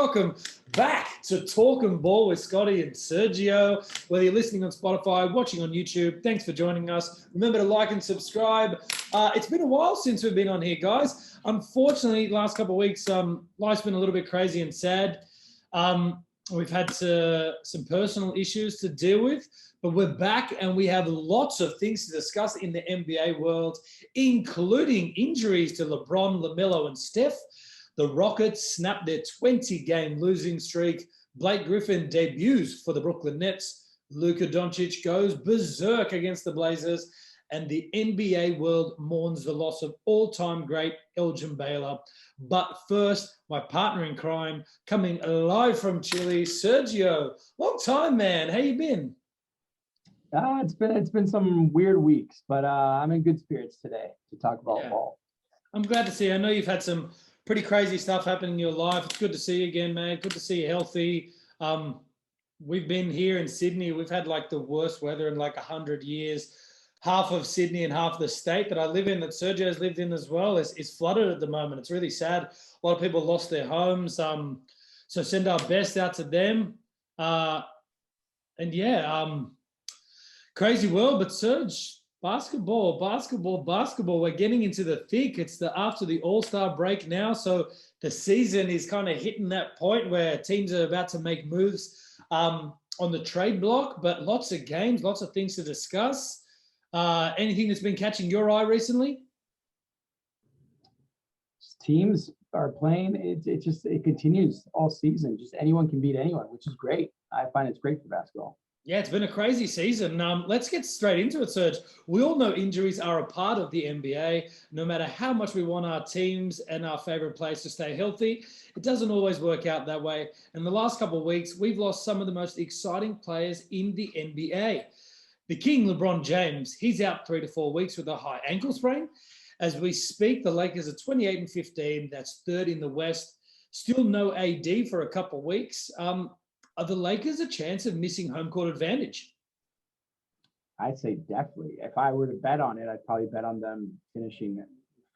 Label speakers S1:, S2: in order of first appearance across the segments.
S1: welcome back to Talking Ball with Scotty and Sergio. Whether you're listening on Spotify, watching on YouTube, thanks for joining us. Remember to like and subscribe. It's been a while since we've been on here, guys. Unfortunately, last couple of weeks, life's been a little bit crazy and sad. We've had some personal issues to deal with, but we're back and we have lots of things to discuss in the NBA world, including injuries to LeBron, LaMelo, and Steph. The Rockets snapped their 20-game losing streak. Blake Griffin debuts for the Brooklyn Nets. Luka Doncic goes berserk against the Blazers. And the NBA world mourns the loss of all-time great Elgin Baylor. But first, my partner in crime, coming live from Chile, Sergio. Long time, man. How you been?
S2: It's been some weird weeks, but I'm in good spirits today to talk about ball.
S1: I'm glad to see you. I know you've had some pretty crazy stuff happen in your life. It's good to see you again, man. Good to see you healthy. We've been here in Sydney. We've had like the worst weather in like 100 years. Half of Sydney and half the state that I live in, that Sergio's lived in as well, is flooded at the moment. It's really sad. A lot of people lost their homes. So send our best out to them. Crazy world. But Serge, basketball. We're getting into the thick. It's after the All-Star break now. So the season is kind of hitting that point where teams are about to make moves on the trade block. But lots of games, lots of things to discuss. Anything that's been catching your eye recently?
S2: Teams are playing. It continues all season. Just anyone can beat anyone, which is great. I find it's great for basketball.
S1: Yeah, it's been a crazy season. Let's get straight into it, Serge. We all know injuries are a part of the NBA. No matter how much we want our teams and our favorite players to stay healthy, it doesn't always work out that way. In the last couple of weeks, we've lost some of the most exciting players in the NBA. The King, LeBron James, he's out 3 to 4 weeks with a high ankle sprain. As we speak, the Lakers are 28-15. That's third in the West. Still no AD for a couple of weeks. Are the Lakers a chance of missing home court advantage?
S2: I'd say definitely. If I were to bet on it, I'd probably bet on them finishing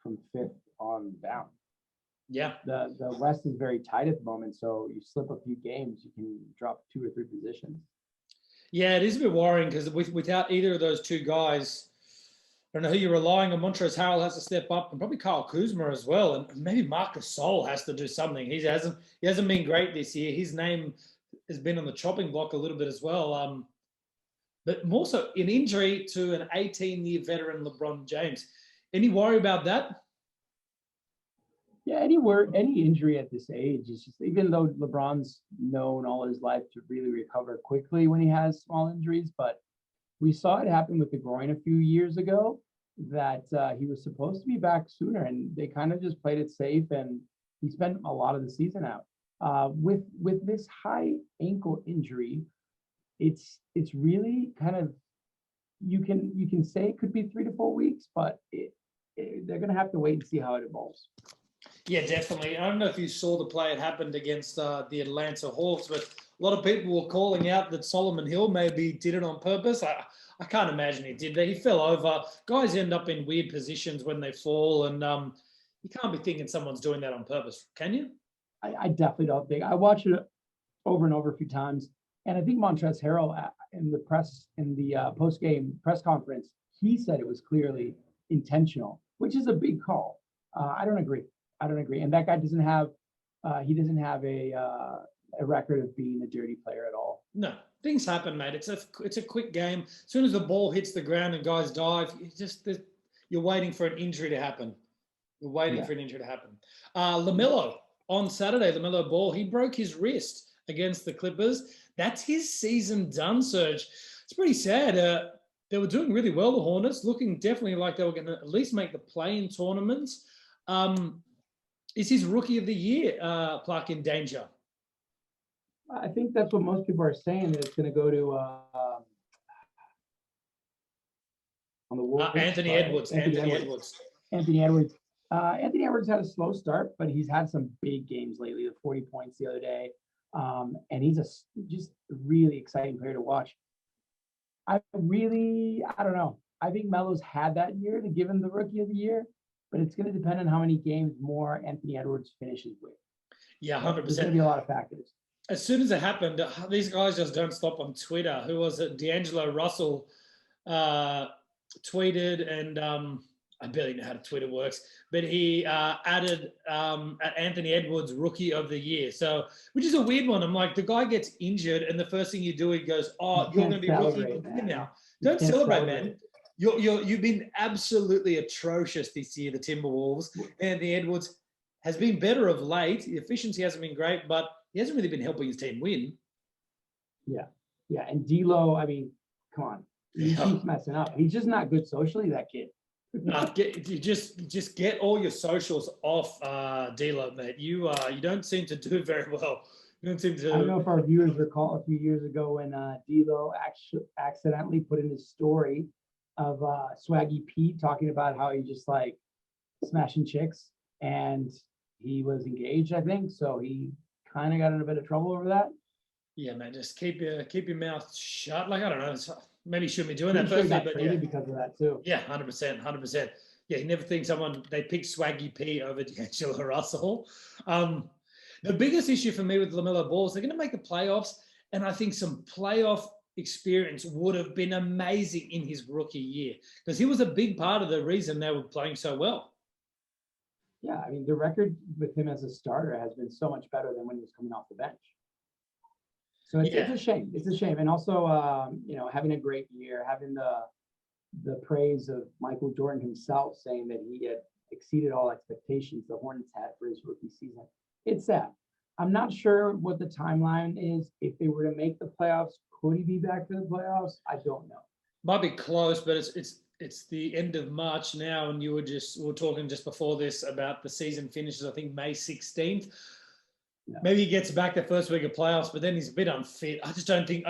S2: from 5th on down.
S1: Yeah.
S2: The West is very tight at the moment, so you slip a few games, you can drop 2 or 3 positions.
S1: Yeah, it is a bit worrying because without either of those two guys, I don't know who you're relying on. Montrezl Harrell has to step up, and probably Kyle Kuzma as well, and maybe Marc Gasol has to do something. He hasn't been great this year. His name has been on the chopping block a little bit as well. But more so, an injury to an 18-year veteran LeBron James. Any worry about that?
S2: Yeah, any injury at this age is just, even though LeBron's known all his life to really recover quickly when he has small injuries, but we saw it happen with the groin a few years ago, that he was supposed to be back sooner, and they kind of just played it safe, and he spent a lot of the season out. With this high ankle injury, it's really kind of, you can say it could be 3 to 4 weeks, but they're going to have to wait and see how it evolves.
S1: Yeah, definitely. I don't know if you saw the play it happened against the Atlanta Hawks, but a lot of people were calling out that Solomon Hill maybe did it on purpose. I can't imagine he did that. He fell over. Guys end up in weird positions when they fall, and you can't be thinking someone's doing that on purpose, can you?
S2: I definitely don't think. I watched it over and over a few times, and I think Montrezl Harrell in the post-game press conference, he said it was clearly intentional, which is a big call. I don't agree. And that guy doesn't have a record of being a dirty player at all.
S1: No, things happen, mate. It's a quick game. As soon as the ball hits the ground and guys dive, you're waiting for an injury to happen. LaMelo on Saturday, LaMelo Ball, he broke his wrist against the Clippers. That's his season done, Serge. It's pretty sad. They were doing really well, the Hornets, looking definitely like they were going to at least make the play-in tournaments. Is his rookie of the year plaque in danger?
S2: I think that's what most people are saying, that it's going to go to on the Wolves.
S1: Anthony Edwards.
S2: Anthony Edwards had a slow start, but he's had some big games lately, the 40 points the other day. And he's just a really exciting player to watch. I don't know. I think Melo's had that year to give him the rookie of the year, but it's going to depend on how many games more Anthony Edwards finishes with.
S1: Yeah,
S2: There's
S1: 100%.
S2: going to be a lot of factors.
S1: As soon as it happened, these guys just don't stop on Twitter. Who was it? D'Angelo Russell tweeted, and I barely know how Twitter works, but he added Anthony Edwards Rookie of the Year. So, which is a weird one. I'm like, the guy gets injured, and the first thing you do, he goes, "Oh, you're going to be Rookie of the Year now." Don't celebrate, man. You've been absolutely atrocious this year, the Timberwolves. Anthony Edwards has been better of late. The efficiency hasn't been great, but he hasn't really been helping his team win.
S2: Yeah. And D'Lo, I mean, come on. He keeps messing up. He's just not good socially, that kid.
S1: No, you just get all your socials off D'Lo, mate. You don't seem to do very well. You don't seem to.
S2: I don't know if our viewers recall a few years ago when D'Lo accidentally put in his story of Swaggy Pete talking about how he just like smashing chicks, and he was engaged, I think. So he kind of got in a bit of trouble over that.
S1: Yeah, man, just keep your mouth shut. Like, I don't know, maybe you shouldn't be doing that.
S2: Sure, got traded because of that too.
S1: Yeah, 100%. Yeah, you never think they picked Swaggy P over D'Angelo Russell. The biggest issue for me with LaMelo Ball is they're going to make the playoffs, and I think some playoff experience would have been amazing in his rookie year because he was a big part of the reason they were playing so well.
S2: Yeah, I mean, the record with him as a starter has been so much better than when he was coming off the bench. So it's a shame. It's a shame. And also, having a great year, having the praise of Michael Jordan himself saying that he had exceeded all expectations the Hornets had for his rookie season. It's sad. I'm not sure what the timeline is. If they were to make the playoffs, could he be back for the playoffs? I don't know.
S1: Might be close, but it's the end of March now, and we were talking just before this about the season finishes, I think May 16th. Yeah. Maybe he gets back the first week of playoffs, but then he's a bit unfit. I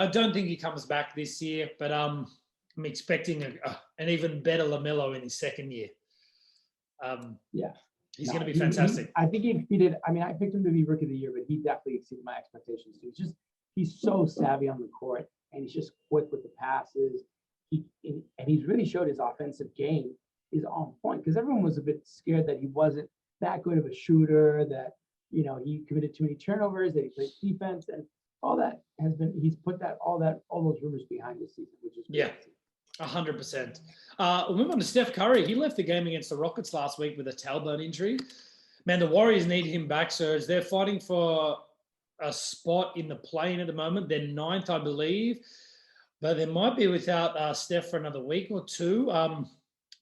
S1: don't think he comes back this year, but I'm expecting an even better LaMelo in his second year. He's going to be fantastic.
S2: I think he exceeded. I mean, I picked him to be Rookie of the Year, but he definitely exceeded my expectations too. He's so savvy on the court, and he's just quick with the passes. And he's really showed his offensive game is on point because everyone was a bit scared that he wasn't that good of a shooter, that he committed too many turnovers, that he played defense, and all that he's put all those rumors behind this season, which is
S1: great. 100%. We'll move on to Steph Curry. He left the game against the Rockets last week with a tailbone injury. Man, the Warriors need him back, Serge. They're fighting for a spot in the play-in at the moment. They're 9th, I believe, but they might be without Steph for another week or two.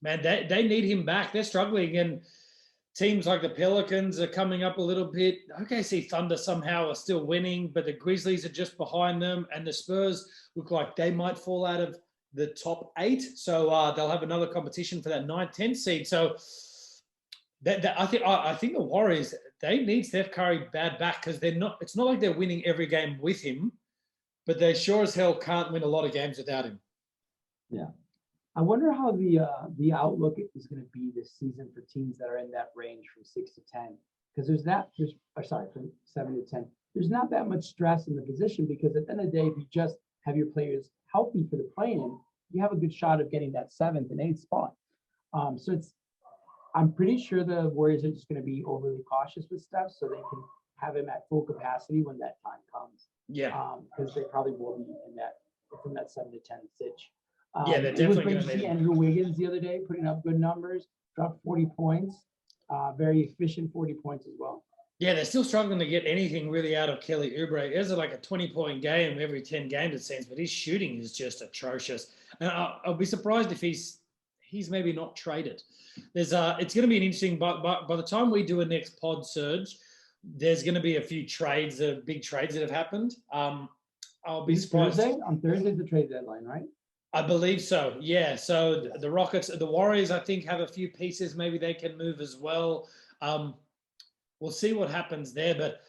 S1: Man, they need him back. They're struggling, and teams like the Pelicans are coming up a little bit. OKC Thunder somehow are still winning, but the Grizzlies are just behind them, and the Spurs look like they might fall out of the top 8. So they'll have another competition for that 9th, 10th seed. So I think the Warriors, they need Steph Curry bad back because it's not like they're winning every game with him, but they sure as hell can't win a lot of games without him.
S2: Yeah. I wonder how the outlook is going to be this season for teams that are in that range from 6 to 10, because from 7 to 10. There's not that much stress in the position because at the end of the day, if you just have your players healthy for the play-in, you have a good shot of getting that 7th and 8th spot. I'm pretty sure the Warriors are just going to be overly cautious with Steph so they can have him at full capacity when that time comes.
S1: Yeah.
S2: Because they probably will be from that 7 to 10 sitch.
S1: They're definitely going to
S2: see Andrew Wiggins the other day putting up good numbers, dropped 40 points, very efficient 40 points as well.
S1: Yeah, they're still struggling to get anything really out of Kelly Oubre. It's like a 20-point game every 10 games, it seems, but his shooting is just atrocious. And I'll be surprised if he's maybe not traded. It's going to be an interesting, but by the time we do a next pod, Serge, there's going to be a few trades, big trades that have happened. I'll be surprised.
S2: On Thursday's the trade deadline, right?
S1: I believe so, yeah. So the Rockets, the Warriors, I think, have a few pieces. Maybe they can move as well. We'll see what happens there, but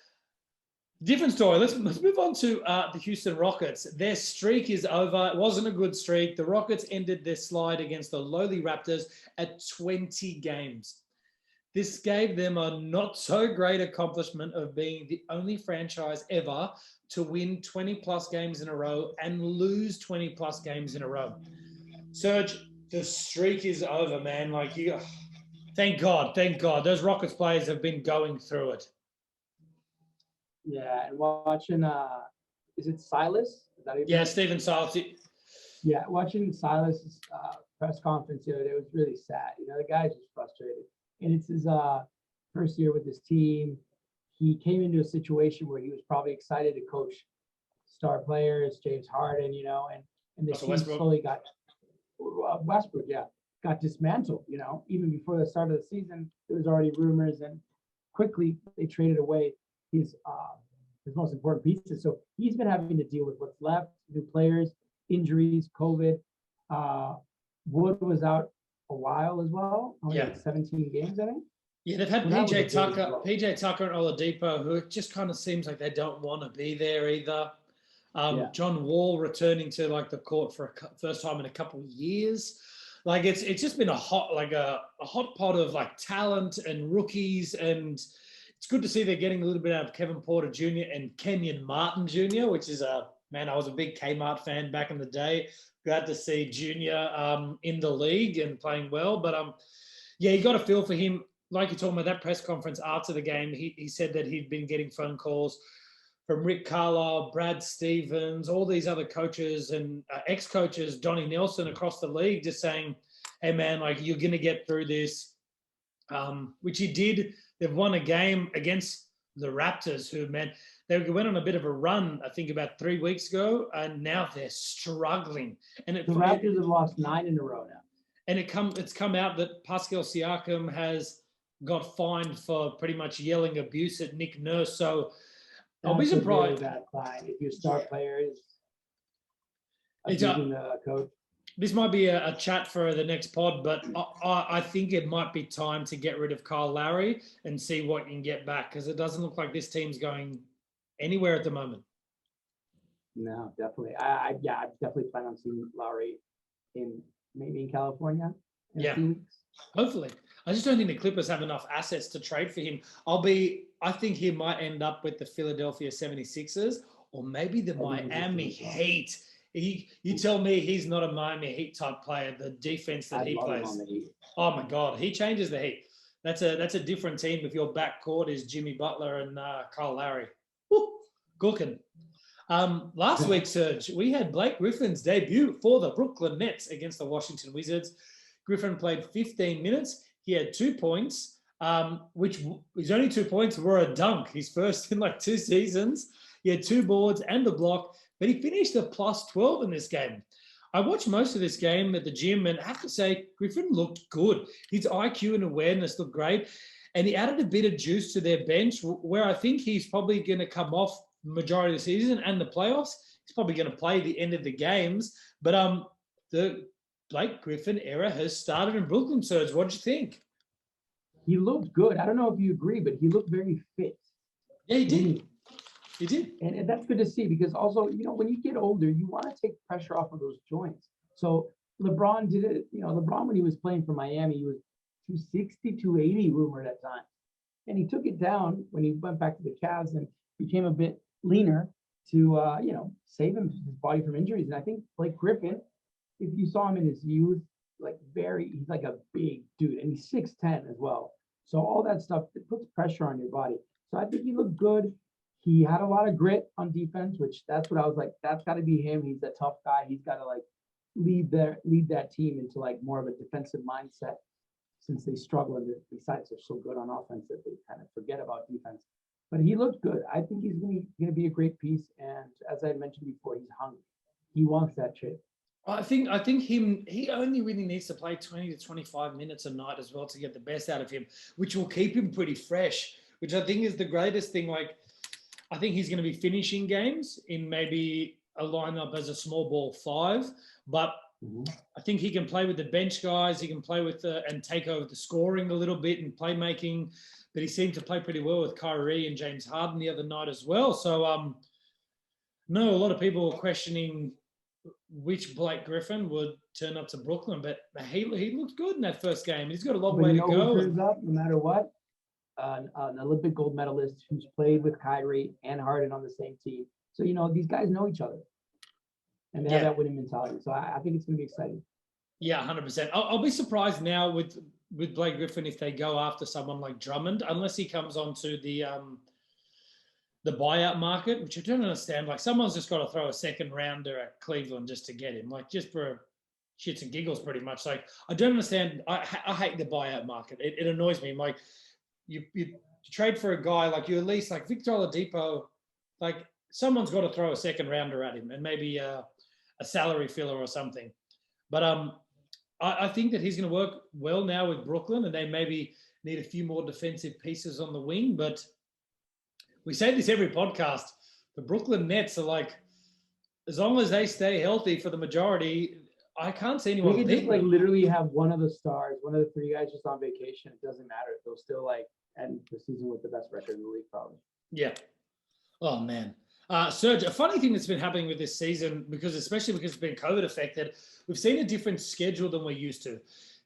S1: different story. Let's move on to the Houston Rockets. Their streak is over. It wasn't a good streak. The Rockets ended their slide against the lowly Raptors at 20 games. This gave them a not so great accomplishment of being the only franchise ever to win 20-plus games in a row and lose 20-plus games in a row. Serge, the streak is over, man. Thank God. Those Rockets players have been going through it.
S2: Yeah, and watching is it Silas? Is that
S1: Yeah, Stephen Silas.
S2: Yeah, watching Silas's press conference the other day was really sad. You know, the guy's just frustrated, and it's his first year with his team. He came into a situation where he was probably excited to coach star players, James Harden, you know, and the
S1: Russell
S2: team
S1: Westbrook.
S2: slowly got Westbrook, got dismantled. You know, even before the start of the season, there was already rumors, and quickly they traded away his most important pieces. So he's been having to deal with what's left, new players, injuries, COVID. Wood was out a while as well, only like 17 games, I think.
S1: Yeah, they've had PJ Tucker and Oladipo, who it just kind of seems like they don't want to be there either. John Wall returning to like the court for first time in a couple of years. Like it's just been a hot pot of like talent and rookies, and it's good to see they're getting a little bit out of Kevin Porter Jr. and Kenyon Martin Jr., which is I was a big Kmart fan back in the day. Glad to see Junior in the league and playing well. But you got a feel for him. Like you're talking about that press conference after the game, he said that he'd been getting phone calls from Rick Carlisle, Brad Stevens, all these other coaches and ex-coaches, Donnie Nelson across the league, just saying, hey, man, like you're going to get through this, which he did. They've won a game against the Raptors, who, man, they went on a bit of a run, I think, about 3 weeks ago, and now they're struggling. And
S2: the Raptors have lost 9 in a row now.
S1: And it's come out that Pascal Siakam has got fined for pretty much yelling abuse at Nick Nurse. So I'll be surprised.
S2: Really bad fine if your star player is abusing the coach.
S1: This might be a chat for the next pod, but I think it might be time to get rid of Kyle Lowry and see what you can get back, because it doesn't look like this team's going anywhere at the moment.
S2: No, definitely. I definitely plan on seeing Lowry maybe in California in a few weeks.
S1: Hopefully. I just don't think the Clippers have enough assets to trade for him. I think he might end up with the Philadelphia 76ers or maybe the Miami Heat. You tell me he's not a Miami Heat type player, the defense that he plays. Oh my God, he changes the Heat. That's a different team if your backcourt is Jimmy Butler and Kyle Lowry. Woo, cooking. Last week, Serge, we had Blake Griffin's debut for the Brooklyn Nets against the Washington Wizards. Griffin played 15 minutes. He had 2 points, which his only 2 points were a dunk. His first in like 2 seasons. He had 2 boards and a block, but he finished a plus 12 in this game. I watched most of this game at the gym, and I have to say, Griffin looked good. His IQ and awareness looked great, and he added a bit of juice to their bench, where I think he's probably going to come off the majority of the season and the playoffs. He's probably going to play the end of the games, but the Blake Griffin era has started in Brooklyn, Serge. What did you think?
S2: He looked good. I don't know if you agree, but he looked very fit.
S1: Yeah, he did. He did.
S2: And that's good to see, because also, when you get older, you want to take pressure off of those joints. So LeBron did it. LeBron, when he was playing for Miami, he was 260, 280 rumored at times. And he took it down when he went back to the Cavs and became a bit leaner to, save his body from injuries. And I think Blake Griffin, if you saw him in his youth, he's like a big dude, and he's 6'10" as well. So all that stuff, it puts pressure on your body. So I think he looked good. He had a lot of grit on defense, which that's what I was like, that's got to be him. He's a tough guy. He's got to lead that team into more of a defensive mindset, since they struggle, and besides they're so good on offense that they kind of forget about defense. But he looked good. I think he's going to be a great piece. And as I mentioned before, he's hungry. He wants that chip.
S1: I think he only really needs to play 20 to 25 minutes a night as well to get the best out of him, which will keep him pretty fresh, which I think is the greatest thing. I think he's going to be finishing games in maybe a lineup as a small ball 5, but I think he can play with the bench guys. He can play with and take over the scoring a little bit and playmaking, but he seemed to play pretty well with Kyrie and James Harden the other night as well. So, no, a lot of people were questioning which Blake Griffin would turn up to Brooklyn, but he looked good in that first game. He's got a long way to go.
S2: Who turns up no matter what? An Olympic gold medalist who's played with Kyrie and Harden on the same team. So, these guys know each other, and they have that winning mentality. So I think it's going to be exciting.
S1: Yeah, 100%. I'll be surprised now with Blake Griffin if they go after someone like Drummond, unless he comes onto the the buyout market, which I don't understand. Like someone's just got to throw a second rounder at Cleveland just to get him, like just for shits and giggles, pretty much. Like I don't understand. I hate the buyout market. It annoys me. Like you trade for a guy, like you at least like Victor Oladipo, like someone's got to throw a second rounder at him and maybe a salary filler or something. But I think that he's going to work well now with Brooklyn, and they maybe need a few more defensive pieces on the wing. But we say this every podcast. The Brooklyn Nets are like, as long as they stay healthy for the majority, I can't see anyone.
S2: They could just like literally have one of the stars, one of the three guys just on vacation. It doesn't matter. They'll still like end the season with the best record in the league, probably.
S1: Yeah. Oh man. Serge, a funny thing that's been happening with this season, especially because it's been COVID affected, we've seen a different schedule than we're used to.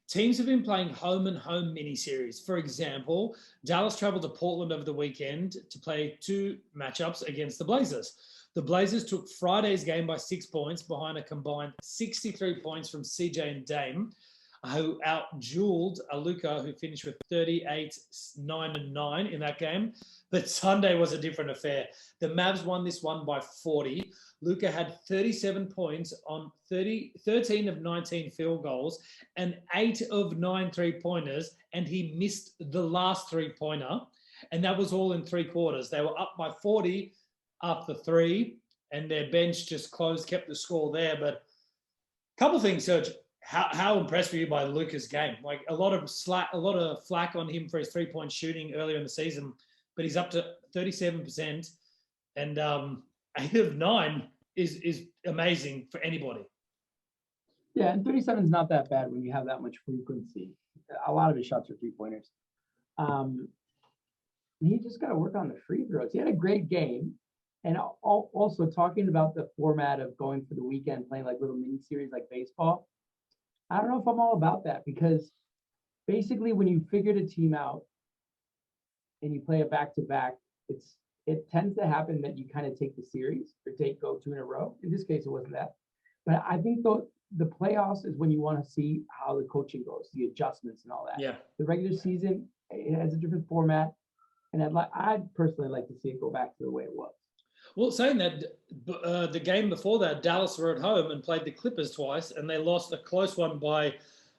S1: Teams have been playing home and home mini-series. For example, Dallas traveled to Portland over the weekend to play 2 matchups against the Blazers. The Blazers took Friday's game by 6 points behind a combined 63 points from CJ and Dame, who out-jeweled Luka, who finished with 38, 9, and 9 in that game. But Sunday was a different affair. The Mavs won this one by 40. Luka had 37 points on 13 of 19 field goals and 8 of 9 three-pointers, and he missed the last three-pointer, and that was all in 3 quarters. They were up by 40 after 3, and their bench just kept the score there. But a couple of things, Serge. How impressed were you by Luka's game? Like a lot of flack on him for his 3-point shooting earlier in the season, but he's up to 37%, and 8 of 9 is amazing for anybody.
S2: Yeah, and 37 is not that bad when you have that much frequency. A lot of his shots are 3-pointers. He just got to work on the free throws. He had a great game. And also talking about the format of going for the weekend, playing like little mini series like baseball. I don't know if I'm all about that, because basically when you figured a team out and you play a back-to-back, it tends to happen that you kind of take the series or go 2 in a row. In this case, it wasn't that. But I think the playoffs is when you want to see how the coaching goes, the adjustments and all that.
S1: Yeah.
S2: The regular season, it has a different format. And I'd personally like to see it go back to the way it was.
S1: Well, saying that, the game before that, Dallas were at home and played the Clippers twice, and they lost a close one by, I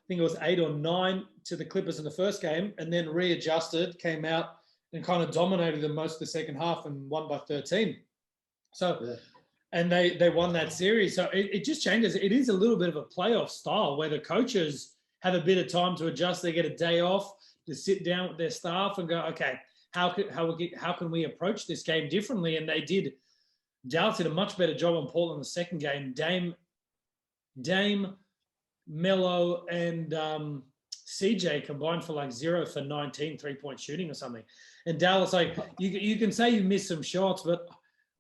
S1: think it was 8 or 9 to the Clippers in the first game, and then readjusted, came out and kind of dominated them most of the second half and won by 13. So, yeah. And they won that series. So it just changes. It is a little bit of a playoff style where the coaches have a bit of time to adjust. They get a day off to sit down with their staff and go, okay, how can we approach this game differently? And they did. Dallas did a much better job on Portland in the second game. Dame, Melo, and CJ combined for like 0 for 19 3-point shooting or something. And Dallas, like you can say you missed some shots, but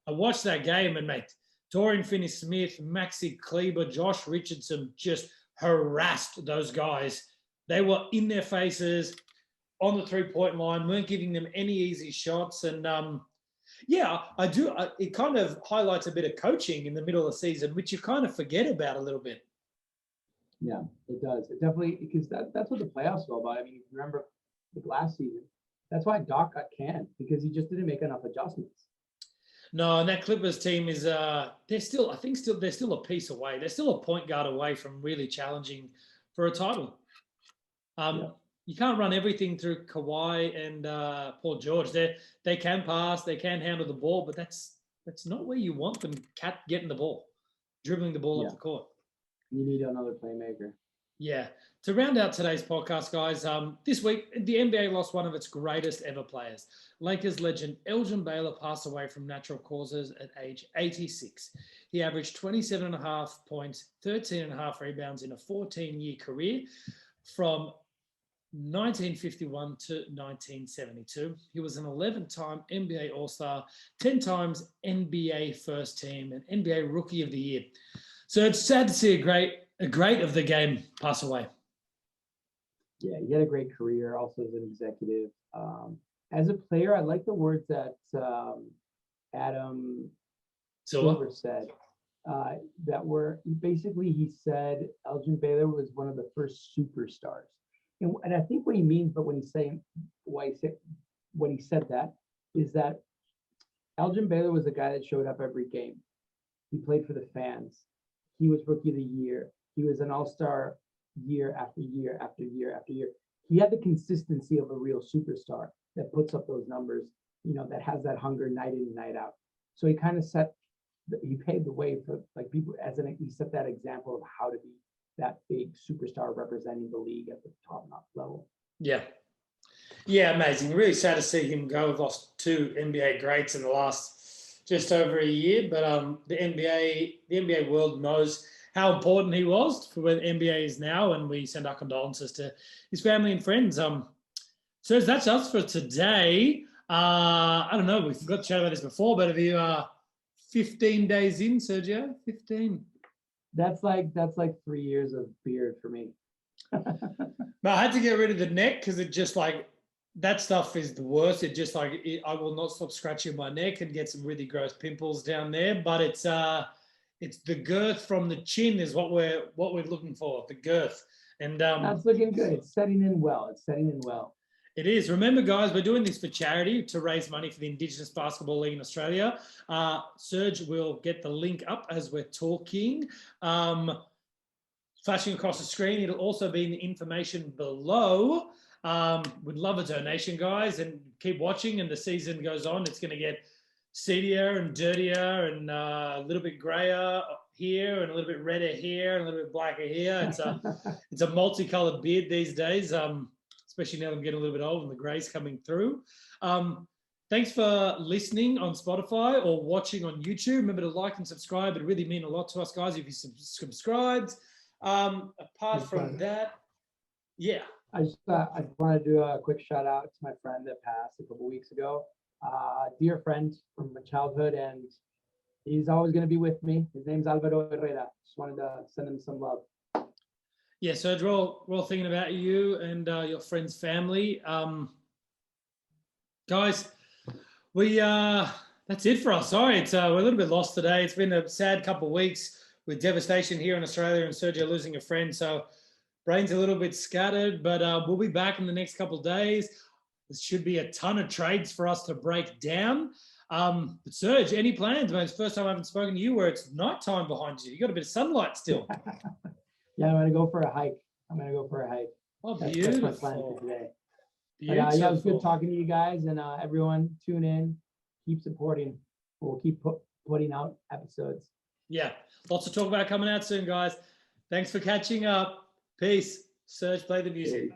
S1: I watched that game and mate, Dorian Finney-Smith, Maxi Kleber, Josh Richardson just harassed those guys. They were in their faces on the 3-point line, weren't giving them any easy shots. And yeah, I do. It kind of highlights a bit of coaching in the middle of the season, which you kind of forget about a little bit.
S2: Yeah, it does. It definitely, because that's what the playoffs are all about. I mean, if you remember the last season, that's why Doc got canned, because he just didn't make enough adjustments.
S1: No, and that Clippers team is they're still a piece away. They're still a point guard away from really challenging for a title. Yeah. You can't run everything through Kawhi and Paul George. They can pass, they can handle the ball, but that's not where you want them getting the ball, dribbling the ball off the court.
S2: You need another playmaker.
S1: Yeah. To round out today's podcast, guys, this week, the NBA lost one of its greatest ever players. Lakers legend Elgin Baylor passed away from natural causes at age 86. He averaged 27.5 points, 13.5 rebounds in a 14-year career from 1951 to 1972. He was an 11-time NBA All-Star, 10 times NBA First Team, and NBA Rookie of the Year. So it's sad to see a great of the game pass away.
S2: Yeah, he had a great career, also as an executive. As a player, I like the words that Adam Silver said. That were basically, he said Elgin Baylor was one of the first superstars. And I think what he means, but when he said that, is that Elgin Baylor was the guy that showed up every game. He played for the fans. He was rookie of the year. He was an all-star year after year after year after year. He had the consistency of a real superstar that puts up those numbers, that has that hunger night in and night out. So he kind of he paved the way for like people he set that example of how to be that big superstar representing the league at the top-notch level.
S1: Yeah. Yeah, amazing. Really sad to see him go. We've lost 2 NBA greats in the last just over a year, but the NBA world knows how important he was for where the NBA is now, and we send our condolences to his family and friends. So that's us for today. I don't know, we forgot to chat about this before, but have you 15 days in, Sergio? 15.
S2: That's like 3 years of beard for me.
S1: But I had to get rid of the neck because it just that stuff is the worst. It just I will not stop scratching my neck and get some really gross pimples down there. But it's the girth from the chin is what we're looking for, the girth. And
S2: that's looking good. It's setting in well.
S1: It is. Remember, guys, we're doing this for charity to raise money for the Indigenous Basketball League in Australia. Serge will get the link up as we're talking. Flashing across the screen. It'll also be in the information below. We'd love a donation, guys, and keep watching. And the season goes on. It's going to get seedier and dirtier and a little bit grayer here and a little bit redder here and a little bit blacker here. It's a multicolored beard these days, especially now that I'm getting a little bit old and the gray's coming through. Thanks for listening on Spotify or watching on YouTube. Remember to like and subscribe. It really means a lot to us, guys, if you subscribed. Apart from that, yeah.
S2: I want to do a quick shout out to my friend that passed a couple weeks ago. Dear friend from my childhood, and he's always going to be with me. His name's Alvaro Herrera. Just wanted to send him some love.
S1: Yeah, Serge, we're all thinking about you and your friend's family. Guys, that's it for us. Sorry, we're a little bit lost today. It's been a sad couple of weeks with devastation here in Australia and Sergio losing a friend. So brain's a little bit scattered, but we'll be back in the next couple of days. There should be a ton of trades for us to break down. But Serge, any plans, man? It's the first time I haven't spoken to you where it's nighttime behind you. You got a bit of sunlight still.
S2: Yeah, I'm going to go for a hike.
S1: Oh,
S2: That's
S1: beautiful.
S2: my plan for today.
S1: But,
S2: yeah, it was good talking to you guys, and everyone tune in, keep supporting. We'll keep putting out episodes.
S1: Yeah, lots to talk about coming out soon, guys. Thanks for catching up. Peace. Serge, play the music.